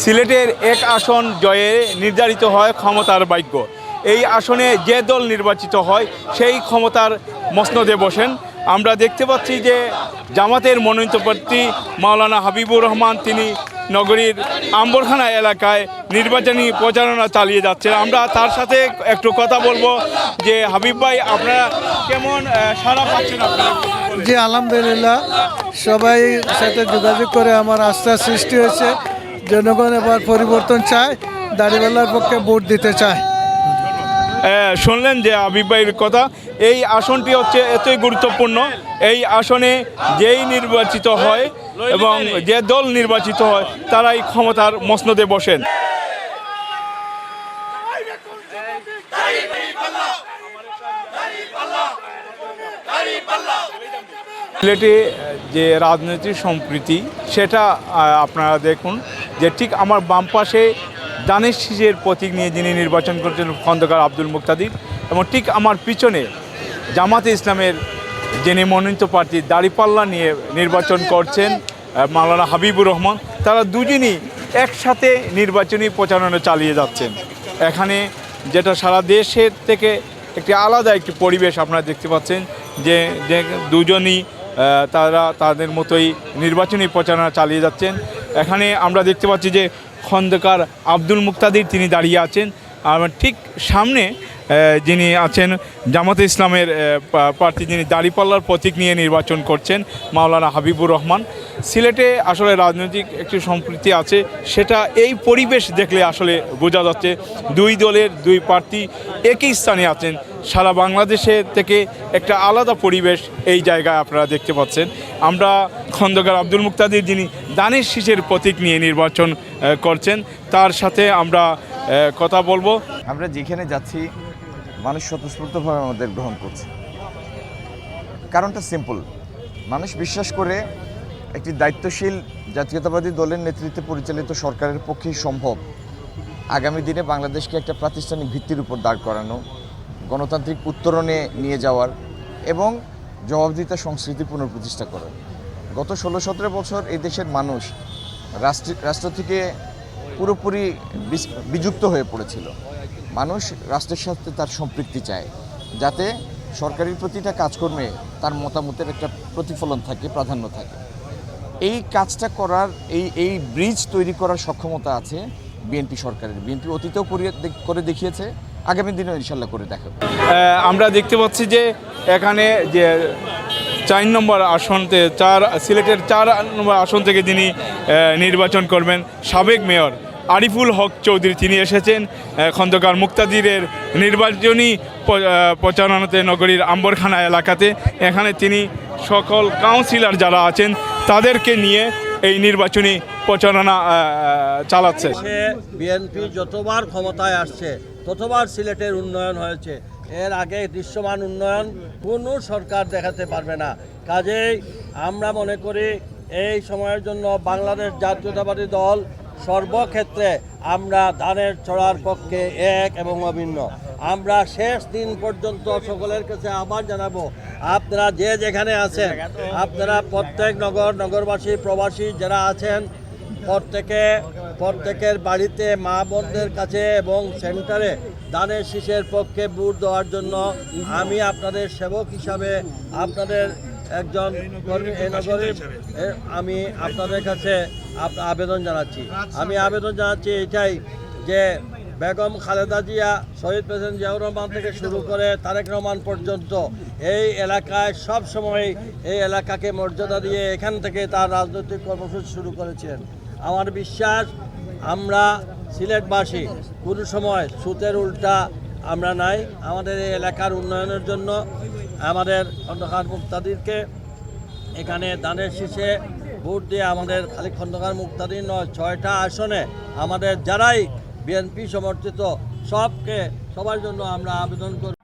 সিলেটের এক আসন জয়ে নির্ধারিত হয় ক্ষমতার ভাগ্য। এই আসনে যে দল নির্বাচিত হয় সেই ক্ষমতার মসনদে বসেন। আমরা দেখতে পাচ্ছি যে জামাতের মনোনীত প্রার্থী মাওলানা হাবিবুর রহমান তিনি নগরীর আম্বরখানা এলাকায় নির্বাচনী প্রচারণা চালিয়ে যাচ্ছেন। আমরা তার সাথে একটু কথা বলবো যে হাবিব ভাই, আপনারা কেমন সাড়া পাচ্ছেন? জি আলহামদুলিল্লাহ, সবাই সাথে যোগাযোগ করে আমার আস্থা সৃষ্টি হয়েছে। জনগণ এবার পরিবর্তন চায়, দাড়িওয়ালার পক্ষে ভোট দিতে চায়। শুনলেন যে হাবিব ভাইয়ের কথা। এই আসনটি হচ্ছে এতই গুরুত্বপূর্ণ, এই আসনে যেই নির্বাচিত হয় এবং যে দল নির্বাচিত হয় তারাই ক্ষমতার মসনদে বসেন। সিলেটে যে রাজনৈতিক সম্প্রীতি সেটা আপনারা দেখুন যে ঠিক আমার বাম পাশে দানের শীষের প্রতীক নিয়ে যিনি নির্বাচন করছেন খন্দকার আব্দুল মুক্তাদির, এবং ঠিক আমার পিছনে জামাতে ইসলামের যিনি মনোনীত প্রার্থী দাড়িপাল্লা নিয়ে নির্বাচন করছেন মাওলানা হাবিবুর রহমান, তারা দুজনই একসাথে নির্বাচনী প্রচারণা চালিয়ে যাচ্ছেন। এখানে যেটা সারা দেশের থেকে একটি আলাদা একটি পরিবেশ আপনারা দেখতে পাচ্ছেন যে দুজনই তারা তাদের মতোই নির্বাচনী প্রচারণা চালিয়ে যাচ্ছেন। এখানে আমরা দেখতে পাচ্ছি যে খন্দকার আব্দুল মুক্তাদির তিনি দাঁড়িয়ে আছেন, আর ঠিক সামনে যিনি আছেন জামাতে ইসলামের প্রার্থী যিনি দাড়িপাল্লার প্রতীক নিয়ে নির্বাচন করছেন মাওলানা হাবিবুর রহমান। সিলেটে আসলে রাজনৈতিক একটি সম্প্রীতি আছে, সেটা এই পরিবেশ দেখলে আসলে বোঝা যাচ্ছে। দুই দলের দুই প্রার্থী একই স্থানে আছেন। সারা বাংলাদেশের থেকে একটা আলাদা পরিবেশ এই জায়গায় আপনারা দেখতে পাচ্ছেন। আমরা খন্দকার আব্দুল মুক্তাদির যিনি দানের শীষের প্রতীক নিয়ে নির্বাচন করছেন তার সাথে আমরা কথা বলবো। আমরা যেখানে যাচ্ছি মানুষ স্বতঃস্ফূর্তভাবে আমাদের গ্রহণ করছে। কারণটা সিম্পল, মানুষ বিশ্বাস করে একটি দায়িত্বশীল জাতীয়তাবাদী দলের নেতৃত্বে পরিচালিত সরকারের পক্ষেই সম্ভব আগামী দিনে বাংলাদেশকে একটা প্রাতিষ্ঠানিক ভিত্তির উপর দাঁড় করানো, গণতান্ত্রিক উত্তরণে নিয়ে যাওয়ার এবং জবাবদিহিতা সংস্কৃতি পুনঃপ্রতিষ্ঠা করার। গত 16-17 বছর এই দেশের মানুষ রাষ্ট্র থেকে পুরোপুরি বিযুক্ত হয়ে পড়েছিল। মানুষ রাষ্ট্রের সাথে তার সম্পৃক্তি চায়, যাতে সরকারি প্রতিটা কাজকর্মে তার মতামতের একটা প্রতিফলন থাকে, প্রাধান্য থাকে। এই কাজটা করার এই ব্রিজ তৈরি করার সক্ষমতা আছে বিএনপি সরকারের। বিএনপি অতীতেও করে দেখিয়েছে, আগামী দিনেও ইনশাল্লাহ করে দেখাবে। আমরা দেখতে পাচ্ছি যে এখানে যে 4 নম্বর আসনতে সিলেটের 4 নম্বর আসন থেকে যিনি নির্বাচন করবেন সাবেক মেয়র আরিফুল হক চৌধুরী তিনি এসেছেন খন্দকার মুক্তাদিরের নির্বাচনী প্রচারণাতে নগরীর আম্বরখানা এলাকাতে। এখানে তিনি সকল কাউন্সিলর যারা আছেন তাদেরকে নিয়ে এই নির্বাচনী প্রচারণা চালাচ্ছে। বিএনপি যতবার ক্ষমতায় আসছে ততবার সিলেটের উন্নয়ন হয়েছে। এর আগে দৃশ্যমান উন্নয়ন কোনো সরকার দেখাতে পারবে না। কাজেই আমরা মনে করি এই সময়ের জন্য বাংলাদেশ জাতীয়তাবাদী দল সর্বক্ষেত্রে আমরা ধানের চড়ার পক্ষে এক এবং অভিন্ন। আমরা শেষ দিন পর্যন্ত সকলের কাছে আহ্বান জানাবো, আপনারা যে যেখানে আছেন, আপনারা প্রত্যেক নগরবাসী প্রবাসী যারা আছেন প্রত্যেকের বাড়িতে মা বোনদের কাছে এবং সেন্টারে দানের শীষের পক্ষে ভোট দেওয়ার জন্য আমি আপনাদের সেবক হিসাবে আপনাদের একজন আমি আপনাদের কাছে আবেদন জানাচ্ছি। আমি আবেদন জানাচ্ছি এটাই যে বেগম খালেদা জিয়া, শহীদ প্রেসিডেন্ট জিয়াউর রহমান থেকে শুরু করে তারেক রহমান পর্যন্ত এই এলাকায় সব সময় এই এলাকাকে মর্যাদা দিয়ে এখান থেকে তার রাজনৈতিক কর্মসূচি শুরু করেছেন। আমার বিশ্বাস আমরা সিলেটবাসী কোনো সময় সুতের উল্টা আমরা নাই। আমাদের এই এলাকার উন্নয়নের জন্য আমাদের খন্দকার মুক্তাদিরকে এখানে দানের শীষে ভোট দিয়ে আমাদের খালি খন্দকার মুক্তাদির নয়, 6টা আসনে আমাদের যারাই বিএনপি সমর্থিত সবার জন্য আমরা আবেদন করি।